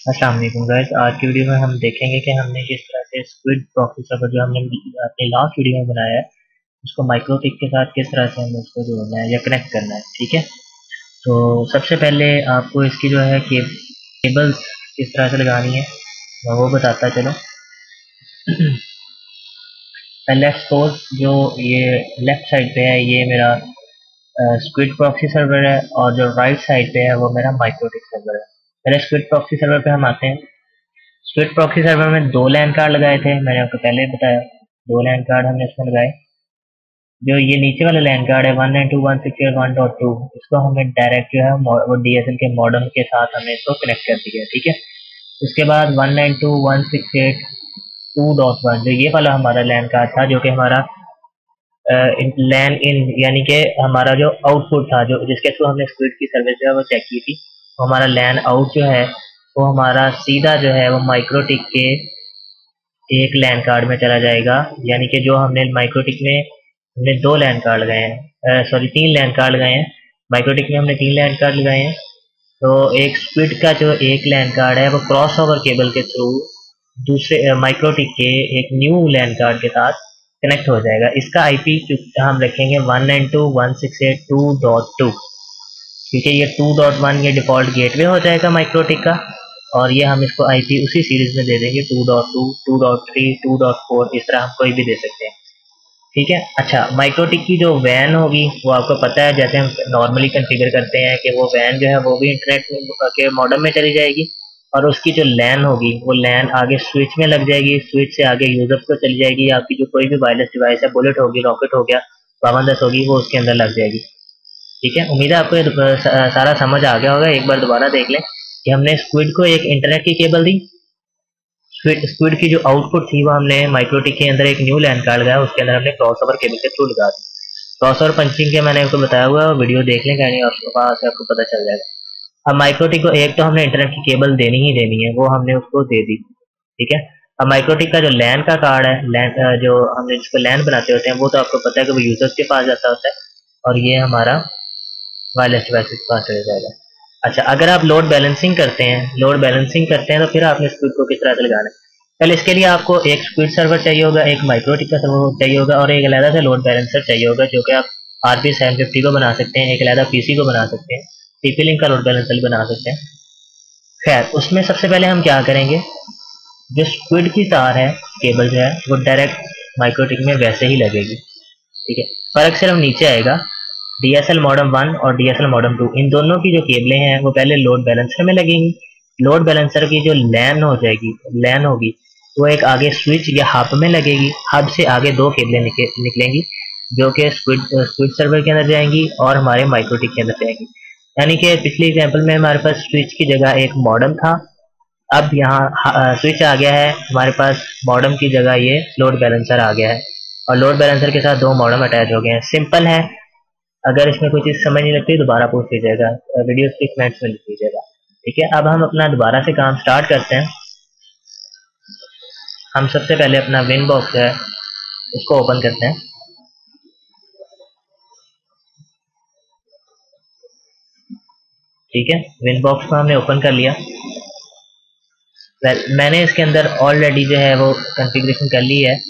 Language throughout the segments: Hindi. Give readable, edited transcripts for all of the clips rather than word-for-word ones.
अस्सलाम वालेकुम गाइस। आज की वीडियो में हम देखेंगे कि हमने किस तरह से स्क्विड प्रॉक्सी सर्वर जो हमने अपनी लास्ट वीडियो में बनाया है उसको माइक्रोटिक के साथ किस तरह से हमें उसको जोड़ना है या कनेक्ट करना है। ठीक है, तो सबसे पहले आपको इसकी जो है केबल्स किस तरह से लगानी है मैं वो बताता चलो। पहले सपोज जो ये लेफ्ट साइड पे है ये मेरा स्क्विड प्रॉक्सी सर्वर है और जो राइट साइड पे है वो मेरा माइक्रोटिक सर्वर है। पहले स्क्विड प्रॉक्सी सर्वर पे हम आते हैं। स्क्विड प्रॉक्सी सर्वर में 2 लैन कार्ड लगाए थे, मैंने आपको पहले ही बताया। 2 लैन कार्ड हमने इसमें लगाए। जो ये नीचे वाला लैन कार्ड है 192.168.1.2, इसको हमें डायरेक्ट जो है वो DSL के मॉडेम के साथ हमने इसको कनेक्ट कर दिया। ठीक है, उसके बाद 192.168.2.1 जो ये वाला हमारा लैन कार्ड था, जो कि हमारा लैन इन यानी कि हमारा जो आउटपुट था, जो जिसके थ्रू हमने स्क्विड की सर्विस जो है वो चेक की थी, तो हमारा लैन आउट जो है वो हमारा सीधा जो है वो माइक्रोटिक के एक लैन कार्ड में चला जाएगा। यानी कि जो हमने माइक्रोटिक में हमने 2 लैन कार्ड लगाए हैं, सॉरी 3 लैन कार्ड लगाए हैं। माइक्रोटिक में हमने 3 लैन कार्ड लगाए हैं। तो एक स्क्विड का जो एक लैन कार्ड है वो क्रॉस ओवर केबल के थ्रू दूसरे माइक्रोटिक के एक न्यू लैन कार्ड के साथ कनेक्ट हो जाएगा। इसका आईपी हम रखेंगे 192.168.2.2, क्योंकि ये 2.1 ये डिफ़ॉल्ट गेटवे हो जाएगा माइक्रोटिक का, और ये हम इसको आईपी उसी सीरीज में दे देंगे 2.2, 2.3, 2.4, इस तरह हम कोई भी दे सकते हैं। ठीक है, अच्छा माइक्रोटिक की जो वैन होगी वो आपको पता है, जैसे हम नॉर्मली कॉन्फ़िगर करते हैं कि वो वैन जो है वो भी इंटरनेट के मॉडेम में चली जाएगी, और उसकी जो लैन होगी वो लैन आगे स्विच में लग जाएगी, स्विच से आगे यूजर्स को चली जाएगी। आपकी जो कोई भी वायरलेस डिवाइस है, बुलेट होगी, रॉकेट हो गया, 5210 होगी, वो उसके अंदर लग जाएगी। ठीक है, उम्मीद है आपको ये सारा समझ आ गया होगा। एक बार दोबारा देख लें कि हमने स्क्विड को एक इंटरनेट की केबल दी, स्क्विड की जो आउटपुट थी वो हमने माइक्रोटिक के अंदर एक न्यू लैन कार्ड लगाया, उसके अंदर हमने क्रॉसओवर केबल के थ्रू लगा दी। क्रॉसओवर पंचिंग के मैंने आपको बताया हुआ है, वीडियो देख लें कहीं, और वहाँ से आपको पता चल जाएगा। अब माइक्रोटिक को एक तो हमने इंटरनेट की केबल देनी ही देनी है, वो हमने उसको दे दी। ठीक है, अब माइक्रोटिक का जो लैन का कार्ड है, लैन जो हमने जिसको लैन बनाते होते हैं, वो तो आपको पता है कि वो यूजर्स के पास जाता होता है, और ये हमारा वायरलेस डिवाइसेस के पास चले जाएगा। अच्छा, अगर आप लोड बैलेंसिंग करते हैं तो फिर आपने स्क्विड को किस तरह से लगाना है। पहले इसके लिए आपको एक स्क्विड सर्वर चाहिए होगा, एक माइक्रोटिक का सर्वर चाहिए होगा, और एक अलग से लोड बैलेंसर चाहिए होगा, जो कि आप RP750 को बना सकते हैं, एक अलग PC को बना सकते हैं, TP-Link का लोड बैलेंसर भी बना सकते हैं। खैर, उसमें सबसे पहले हम क्या करेंगे, जो स्क्विड की तार है, केबल जो है वो डायरेक्ट माइक्रोटिक में वैसे ही लगेगी। ठीक है, फर्क सिर्फ नीचे आएगा। DSL मॉडेम 1 और DSL मॉडेम 2, इन दोनों की जो केबलें हैं वो पहले लोड बैलेंसर में लगेंगी। लोड बैलेंसर की जो लैन होगी वो एक आगे स्विच या हब में लगेगी। हब से आगे 2 केबलें निकलेंगी, जो कि स्क्विड सर्वर के अंदर जाएंगी और हमारे माइक्रोटिक के अंदर जाएंगी। यानी कि पिछले एग्जांपल में हमारे पास स्विच की जगह एक मॉडेम था, अब यहाँ स्विच आ गया है हमारे पास, मॉडेम की जगह ये लोड बैलेंसर आ गया है, और लोड बैलेंसर के साथ 2 मॉडेम अटैच हो गए हैं। सिंपल है। अगर इसमें कोई चीज़ समझ नहीं लगती दोबारा पूछ लीजिएगा, वीडियो के कमेंट्स में लिख लीजिएगा। ठीक है, अब हम अपना दोबारा से काम स्टार्ट करते हैं। हम सबसे पहले अपना विन बॉक्स है उसको ओपन करते हैं। ठीक है, विन बॉक्स को हमने ओपन कर लिया। मैंने इसके अंदर ऑलरेडी जो है वो कॉन्फ़िगरेशन कर ली है,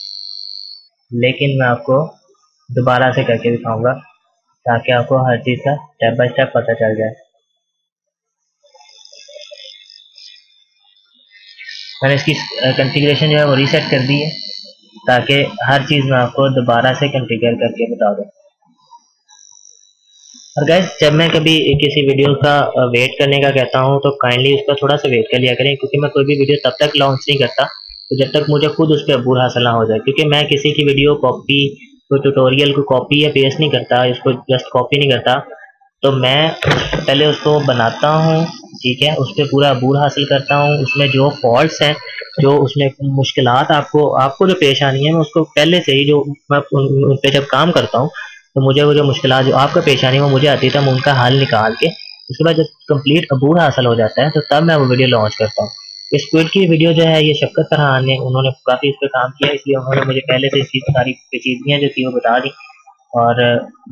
लेकिन मैं आपको दोबारा से करके दिखाऊंगा ताकि आपको हर चीज़ का स्टेप बाय स्टेप पता चल जाए। मैंने इसकी कॉन्फ़िगरेशन जो है वो रीसेट कर दी है, ताकि हर चीज़ मैं आपको दोबारा से कॉन्फ़िगर करके बता दूँ। और गाइस, जब मैं कभी किसी वीडियो का वेट करने का कहता हूँ तो काइंडली उसका थोड़ा सा वेट कर लिया करें, क्योंकि मैं कोई भी वीडियो तब तक लॉन्च नहीं करता तो जब तक मुझे खुद उस पर अबूर हासिल ना हो जाए। क्योंकि मैं किसी की वीडियो कॉपी, कोई ट्यूटोरियल को कॉपी या पेस्ट नहीं करता, इसको जस्ट कॉपी नहीं करता, तो मैं पहले उसको बनाता हूँ। ठीक है, उस पर पूरा अबूर हासिल करता हूँ, उसमें जो फॉल्ट्स हैं, जो उसमें मुश्किलात आपको जो पेश आनी है, मैं उसको पहले से ही, जो मैं उन पे जब काम करता हूँ तो मुझे वो जो मुश्किलात जो आपका पेश आनी है वो मुझे आती है, तो मैं उनका हल निकाल के उसके बाद जब कंप्लीट अबूर हासिल हो जाता है तो तब मैं वो वीडियो लॉन्च करता हूँ। इस स्क्विड की वीडियो जो है ये शफ़क़त फरहान ने, उन्होंने काफ़ी इस पर काम किया, इसलिए उन्होंने मुझे पहले से इसकी सारी पेचीदगियाँ जो थी वो बता दी, और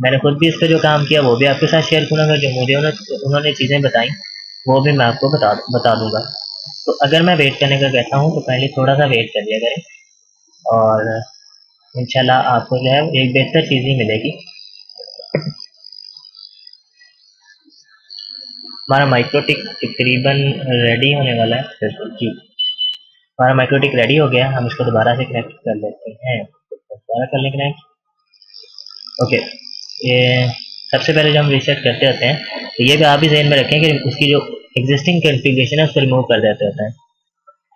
मैंने खुद भी इस पर जो काम किया वो भी आपके साथ शेयर करूँगा। जो मुझे उन्होंने चीज़ें बताई वो भी मैं आपको बता दूँगा। तो अगर मैं वेट करने का कहता हूँ तो पहले थोड़ा सा वेट कर लिया करें, और इंशाल्लाह आपको जो है एक बेहतर चीज़ ही मिलेगी। हमारा माइक्रोटिक तकरीबन रेडी होने वाला है। बिल्कुल जी, हमारा माइक्रोटिक रेडी हो गया। हम इसको दोबारा से कनेक्ट कर लेते हैं, दोबारा कर लें कनेक्ट। ओके, ये सबसे पहले जब हम रीसेट करते होते हैं तो ये भी आप भी ध्यान में रखें कि उसकी जो एग्जिस्टिंग कॉन्फ़िगरेशन है उसको रिमूव कर देते होते हैं।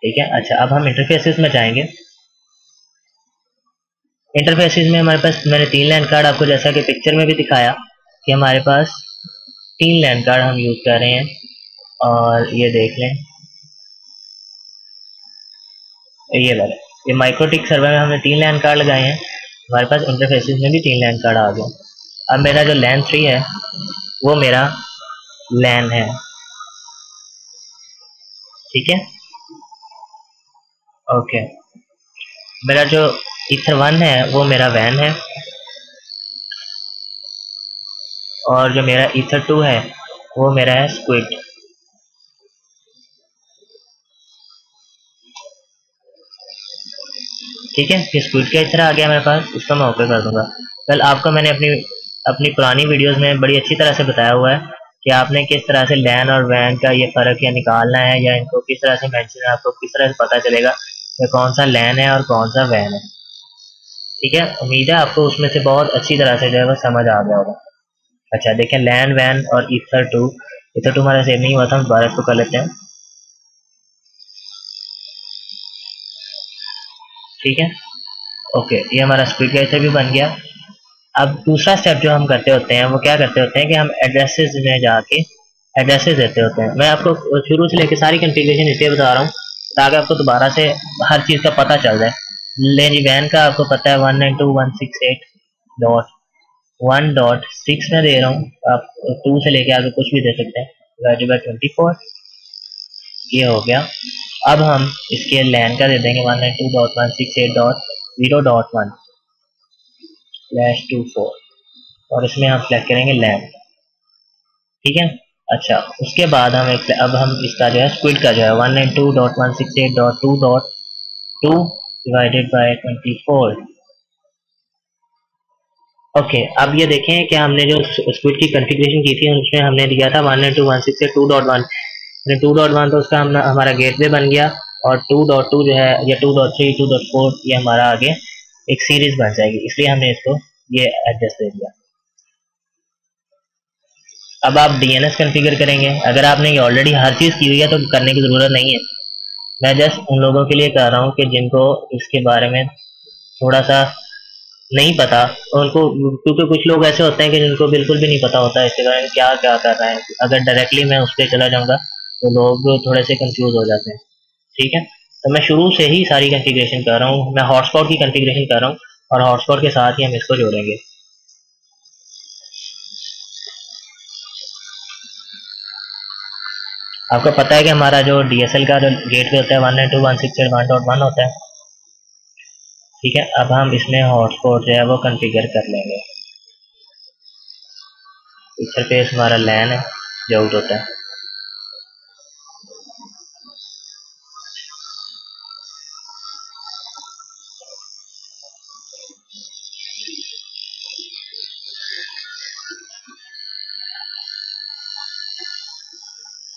ठीक है, अच्छा अब हम इंटरफेसेस में जाएंगे। इंटरफेसेस में हमारे पास मैंने 3 लैंड कार्ड आपको जैसा कि पिक्चर में भी दिखाया कि हमारे पास 3 लैंड कार्ड हम यूज़ कर रहे हैं, और ये देख लें, ये वाला, ये माइक्रोटिक सर्वर में हमने 3 लैंड कार्ड लगाए हैं। हमारे पास इंटरफेसेस में भी 3 लैंड कार्ड आ गए। अब मेरा जो लैन 3 है वो मेरा लैन है। ठीक है, ओके, मेरा जो ईथर 1 है वो मेरा वैन है, और जो मेरा ईथर 2 है वो मेरा है स्क्विड। ठीक है, ये स्क्विड का इतना आ गया मेरे पास, इसको मैं ओके कर दूंगा। कल आपको मैंने अपनी अपनी पुरानी वीडियोस में बड़ी अच्छी तरह से बताया हुआ है कि आपने किस तरह से लैन और वैन का ये फ़र्क या निकालना है, या इनको किस तरह से मेंशन है, आपको किस तरह से पता चलेगा कि कौन सा लैन है और कौन सा वैन है। ठीक है, उम्मीद है आपको उसमें से बहुत अच्छी तरह से जो है वो समझ आ गया होगा। अच्छा देखें, लैन वैन और ईथर टू हमारा सेव नहीं हुआ था, हम दोबारा इसको कर लेते हैं। ठीक है, ओके, ये हमारा स्क्विड का ईथर भी बन गया। अब दूसरा स्टेप जो हम करते होते हैं वो क्या करते होते हैं कि हम एड्रेसेस में जाके एड्रेसेस देते होते हैं। मैं आपको शुरू से लेकर सारी कॉन्फ़िगरेशन इसलिए बता रहा हूँ ताकि आपको दोबारा से हर चीज़ का पता चल जाए। लेनी वैन का आपको पता है 192.168.1.6 में दे रहा हूँ, आप 2 से लेके आगे कुछ भी दे सकते हैं, डिवाइडेड बाई 24, ये हो गया। अब हम इसके लैन का दे देंगे 192.168.0.1/24, और इसमें हम सेलेक्ट करेंगे लैन। ठीक है, अच्छा उसके बाद हम अब हम इसका जो है स्क्विड का जो है 192.168.2.2 डिवाइडेड बाय 24। ओके, अब ये देखें कि हमने जो स्क्विड की कॉन्फ़िगरेशन की थी उसमें हमने दिया था 192.168.2.1, 2.1 तो उसका हमारा गेटवे बन गया, और 2.2 जो है या 2.3 2.4 ये हमारा आगे एक सीरीज बन जाएगी, इसलिए हमने इसको ये एड्रेस दे दिया। अब आप डीएनएस कॉन्फ़िगर करेंगे। अगर आपने ये ऑलरेडी हर चीज़ की हुई है तो करने की ज़रूरत नहीं है। मैं जस्ट उन लोगों के लिए कर रहा हूँ कि जिनको इसके बारे में थोड़ा सा नहीं पता, उनको, क्योंकि कुछ लोग ऐसे होते हैं कि जिनको बिल्कुल भी नहीं पता होता है इसके बारे में क्या क्या कर रहे हैं। अगर डायरेक्टली मैं उस पर चला जाऊँगा तो लोग थोड़े से कंफ्यूज हो जाते हैं। ठीक है, तो मैं शुरू से ही सारी कॉन्फ़िगरेशन कर रहा हूँ, मैं हॉटस्पॉट की कॉन्फ़िगरेशन कर रहा हूँ, और हॉटस्पॉट के साथ ही हम इसको जोड़ेंगे। आपको पता है कि हमारा जो डीएसएल का जो गेटवे होता है 192.168.1.1 होता है। ठीक है, अब हम इसमें हॉटस्पॉट जो है वो कॉन्फ़िगर कर लेंगे। इंटरफेस हमारा लैन है जो आउट होता है।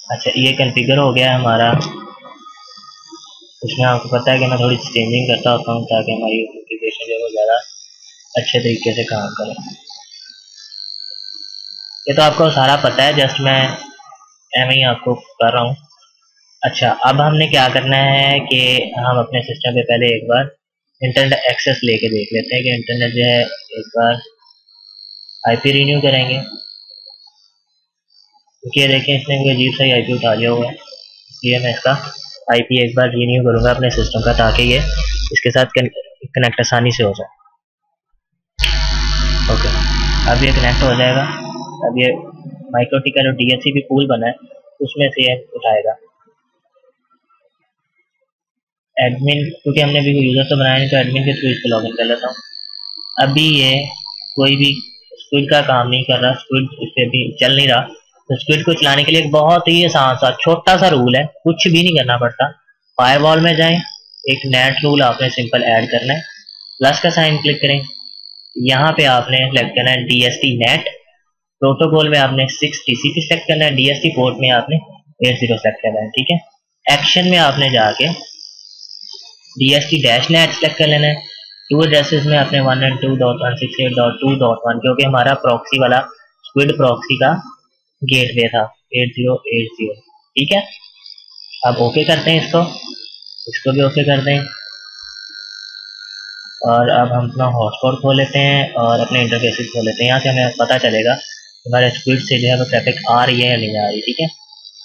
अच्छा, ये कॉन्फ़िगर हो गया हमारा। इसमें आपको पता है कि मैं थोड़ी चेंजिंग करता होता हूँ ताकि हमारी कॉन्फ़िगरेशन जो है वो ज़्यादा अच्छे तरीके से काम करे। ये तो आपको सारा पता है, जस्ट मैं एम ही आपको कर रहा हूँ। अच्छा, अब हमने क्या करना है कि हम अपने सिस्टम पे पहले एक बार इंटरनेट एक्सेस लेके देख लेते हैं कि इंटरनेट जो है, एक बार आईपी रिन्यू करेंगे, क्योंकि ये देखें इसने कोई अजीब सा ही आईपी उठा लिया हुआ है, इसलिए मैं इसका आईपी एक बार रिन्यू करूँगा अपने सिस्टम का ताकि ये इसके साथ कनेक्ट आसानी से हो जाए। ओके, अब ये कनेक्ट हो जाएगा। अब ये माइक्रोटिक का जो डीएचसीपी पूल बना है उसमें से ये उठाएगा। एडमिन, क्योंकि हमने अभी यूज़र तो बनाया नहीं तो एडमिन के थ्रू इसको लॉगिन कर लेता हूँ। अभी ये कोई भी स्क्विड का काम नहीं कर रहा, स्क्विड इस पर भी चल नहीं रहा, तो स्क्विड को चलाने के लिए एक बहुत ही आसान सा छोटा सा रूल है, कुछ भी नहीं करना पड़ता। फायरवॉल में जाएं, एक नेट रूल आपने सिंपल ऐड करना है, प्लस का साइन क्लिक करें, यहाँ पे आपने सेलेक्ट करना है DST नेट, प्रोटोकॉल में आपने 6 TCP सेलेक्ट करना है, DST पोर्ट में आपने 80 सेलेक्ट करना है, ठीक है। एक्शन में आपने जाके DST डैश नेट सेलेक्ट कर लेना है। टू एड्रेसेस में आपने 192.168.2.1 क्योंकि हमारा प्रॉक्सी वाला स्क्विड प्रॉक्सी का गेटवे था 8080, ठीक है। अब ओके करते हैं इसको भी ओके कर दें, और अब हम अपना हॉटस्पॉट खोल लेते हैं और अपने इंटरफेसेस खोल लेते हैं। यहाँ से हमें पता चलेगा हमारे स्पीड से जो है वो ट्रैफिक आ रही है या नहीं आ रही, ठीक है।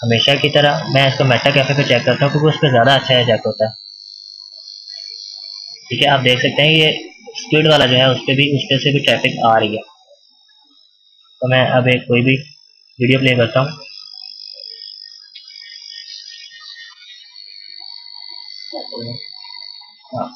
हमेशा की तरह मैं इसको मेटा कैफे पे चेक करता हूँ क्योंकि उस पर ज़्यादा अच्छा है चेक होता है, ठीक है। आप देख सकते हैं ये स्पीड वाला जो है उस पर से भी ट्रैफिक आ रही है। तो मैं अब एक कोई भी वीडियो प्ले करता हूँ। हाँ,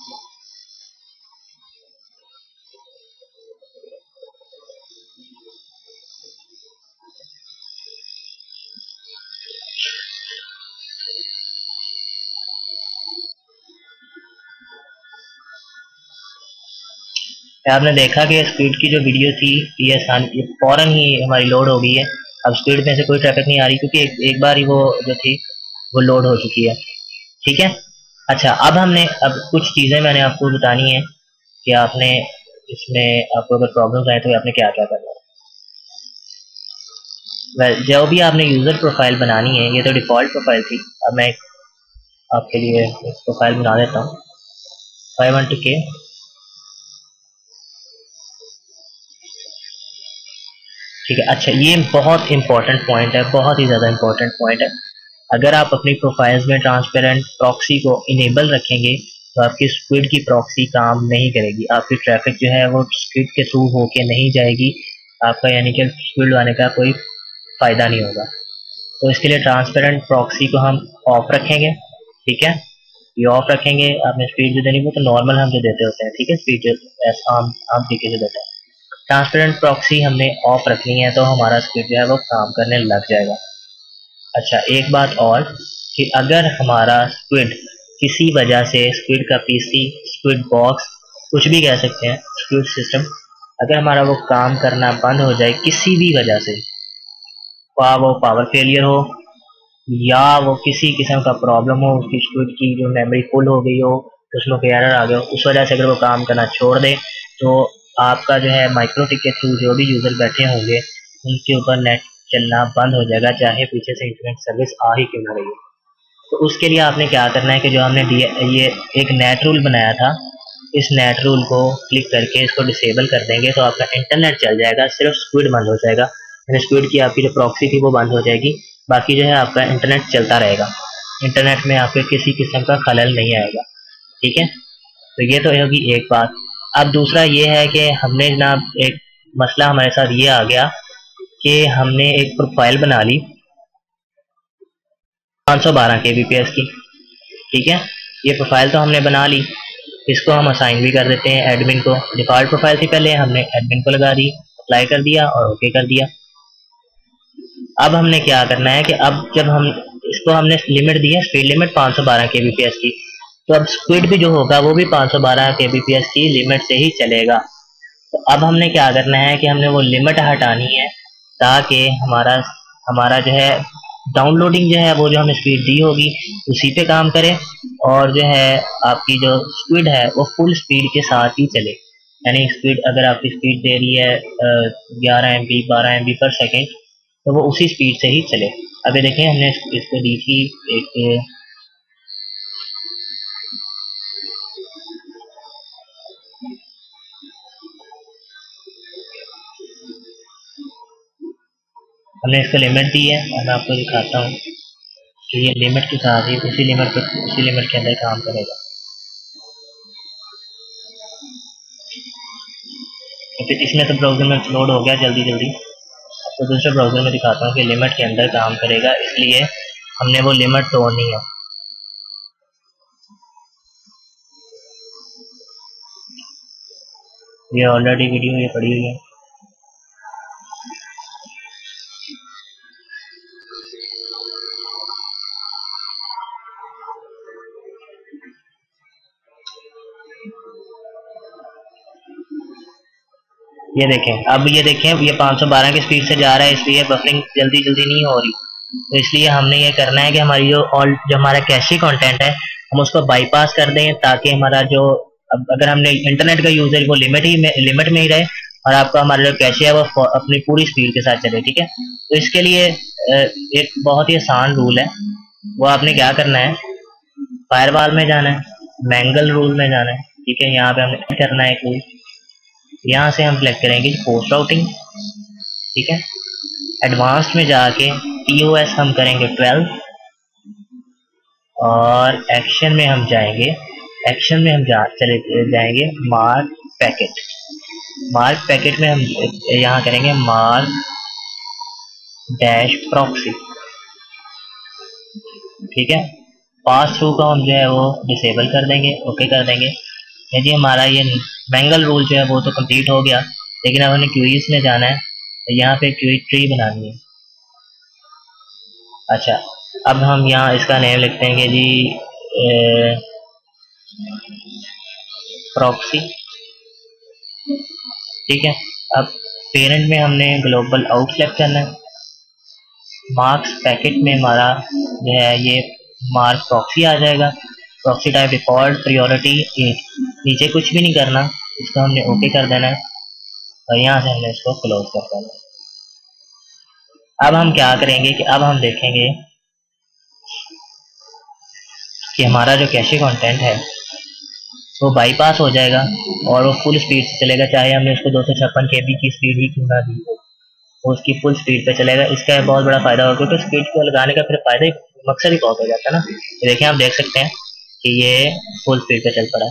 आपने देखा कि स्पीड की जो वीडियो थी ये फौरन ही हमारी लोड हो गई है। अब स्पीड में से कोई ट्रैफिक नहीं आ रही क्योंकि एक बार ही वो जो थी वो लोड हो चुकी है, ठीक है। अच्छा, अब कुछ चीज़ें मैंने आपको बतानी है कि आपने इसमें आपको अगर प्रॉब्लम्स आए तो आपने क्या क्या करना है। जो भी आपने यूज़र प्रोफाइल बनानी है, ये तो डिफ़ॉल्ट प्रोफाइल थी। अब मैं आपके लिए एक प्रोफाइल बना देता हूँ 512K, ठीक है। अच्छा, ये बहुत इंपॉर्टेंट पॉइंट है, बहुत ही ज़्यादा इंपॉर्टेंट पॉइंट है। अगर आप अपनी प्रोफाइल्स में ट्रांसपेरेंट प्रॉक्सी को इनेबल रखेंगे तो आपकी स्क्विड की प्रॉक्सी काम नहीं करेगी, आपकी ट्रैफिक जो है वो स्क्विड के थ्रू होके नहीं जाएगी, आपका यानी कि स्क्विड आने का कोई फ़ायदा नहीं होगा। तो इसके लिए ट्रांसपेरेंट प्रॉक्सी को हम ऑफ रखेंगे, ठीक है। ये ऑफ रखेंगे। आपने स्पीड जो देनी वो तो नॉर्मल हम जो देते होते हैं, ठीक है, स्पीड जो आम आम तरीके से देते हैं। ट्रांसपेरेंट प्रॉक्सी हमने ऑफ रखनी है तो हमारा स्पीड जो है वो काम करने लग जाएगा। अच्छा, एक बात और कि अगर हमारा स्क्विड किसी वजह से स्क्विड का पीसी, स्क्विड बॉक्स, कुछ भी कह सकते हैं, स्क्विड सिस्टम, अगर हमारा वो काम करना बंद हो जाए किसी भी वजह से, वो पावर फेलियर हो या वो किसी किस्म का प्रॉब्लम हो, उसकी स्क्विड की जो मेमोरी फुल हो गई हो, उसमें कोई एरर आ गया हो, उस वजह से अगर वो काम करना छोड़ दे तो आपका जो है माइक्रोटिक के थ्रू जो भी यूज़र बैठे होंगे उनके ऊपर नेट चलना बंद हो जाएगा, चाहे पीछे से इंटरनेट सर्विस आ ही क्यों ना रही हो। तो उसके लिए आपने क्या करना है कि जो हमने ये एक नेट रूल बनाया था, इस नेट रूल को क्लिक करके इसको डिसेबल कर देंगे तो आपका इंटरनेट चल जाएगा, सिर्फ स्क्विड बंद हो जाएगा, यानी स्क्विड की आपकी जो प्रॉक्सी थी वो बंद हो जाएगी, बाकी जो है आपका इंटरनेट चलता रहेगा, इंटरनेट में आपके किसी किस्म का खलल नहीं आएगा, ठीक है। तो ये तो होगी एक बात। अब दूसरा ये है कि हमने जनाब एक मसला हमारे साथ ये आ गया कि हमने एक प्रोफाइल बना ली 512 kbps की, ठीक है। ये प्रोफाइल तो हमने बना ली, इसको हम असाइन भी कर देते हैं एडमिन को। डिफॉल्ट प्रोफाइल थी पहले, हमने एडमिन को लगा दी, अप्लाई कर दिया और ओके कर दिया। अब हमने क्या करना है कि अब जब हम इसको हमने लिमिट दी है, स्पीड लिमिट 512 kbps की, तो अब स्पीड भी जो होगा वो भी 512 kbps की लिमिट से ही चलेगा। तो अब हमने क्या करना है कि हमने वो लिमिट हटानी है ताकि हमारा हमारा जो है डाउनलोडिंग जो है वो जो हमने स्पीड दी होगी उसी पे काम करे, और जो है आपकी जो स्पीड है वो फुल स्पीड के साथ ही चले। यानी स्पीड अगर आपकी स्पीड दे रही है 11 MB 12 MB पर सेकेंड, तो वो उसी स्पीड से ही चले। अभी देखें हमने इसको दी थी एक, हमने इसको लिमिट दी है और मैं आपको दिखाता हूँ कि ये लिमिट के साथ ही उसी लिमिट के अंदर काम करेगा। तो फिर इसमें तो ब्राउज़र में लोड हो गया जल्दी जल्दी, आपको दूसरे ब्राउज़र में दिखाता हूँ कि लिमिट के अंदर काम करेगा, इसलिए हमने वो लिमिट तोड़नी है। ये ऑलरेडी वीडियो ये पड़ी हुई है। ये देखें, अब ये देखें, ये 512 की स्पीड से जा रहा है, इसलिए बफरिंग जल्दी जल्दी नहीं हो रही। तो इसलिए हमने ये करना है कि हमारी जो हमारा कैशे कंटेंट है हम उसको बाईपास कर दें, ताकि हमारा जो अगर हमने इंटरनेट का यूजर वो लिमिट में ही रहे, और आपका हमारा जो कैशे है वो अपनी पूरी स्पीड के साथ चले। ठीक है, तो इसके लिए एक बहुत ही आसान रूल है, वो आपने क्या करना है, फायरवॉल में जाना है, मैंगल रूल में जाना है। ठीक है, यहाँ पे हमने करना है एक रूल, यहाँ से हम सिलेक्ट करेंगे पोस्ट राउटिंग। ठीक है, एडवांस्ड में जाके TOS हम करेंगे 12, और एक्शन में हम जाएंगे, एक्शन में हम चले जाएंगे मार्क पैकेट। मार्क पैकेट में हम यहाँ करेंगे मार्क डैश प्रॉक्सी। ठीक है, पास थ्रू का हम जो है वो डिसेबल कर देंगे, ओके कर देंगे। यदि हमारा ये मैंगल रूल जो है वो तो कंप्लीट हो गया, लेकिन अब हमें क्यूईज में जाना है, तो यहाँ पे क्यूई ट्री बनानी है। अच्छा, अब हम यहाँ इसका नेम लिखते हैं जी प्रॉक्सी। ठीक है, अब पेरेंट में हमने ग्लोबल आउट सेलेक्ट करना है, मार्क्स पैकेट में हमारा जो है ये मार्क प्रॉक्सी आ जाएगा, प्रॉक्सी टाइप डिफॉल्ट प्रायोरिटी 8, नीचे कुछ भी नहीं करना, इसको हमने ओके कर देना है, और यहाँ से हमने इसको क्लोज कर देना है। अब हम क्या करेंगे कि अब हम देखेंगे कि हमारा जो कैशे कंटेंट है वो बाईपास हो जाएगा, और वो फुल स्पीड से चलेगा, चाहे हमने उसको 256 KB की स्पीड ही क्यों ना दी हो, वो उसकी फुल स्पीड पे चलेगा। इसका बहुत बड़ा फायदा होगा, क्योंकि स्पीड को लगाने का फिर फायदा ही मकसद ही बहुत हो जाता है ना। ये देखिए, आप देख सकते हैं कि ये फुल स्पीड पे चल पड़ा है।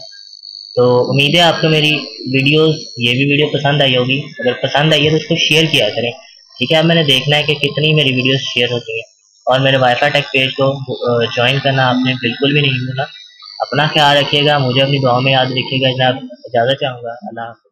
तो उम्मीद है आपको मेरी ये भी वीडियो पसंद आई होगी। अगर पसंद आई है तो उसको शेयर किया करें। ठीक है, अब मैंने देखना है कि कितनी मेरी वीडियोस शेयर होती हैं, और मेरे वाईफाई टेक पेज को ज्वाइन करना आपने बिल्कुल भी नहीं भूलना। अपना ख्याल रखिएगा, मुझे अपनी दुआ में याद रखिएगा जनाब। इजाज़त चाहूँगा, अल्लाह हाफ़िज़।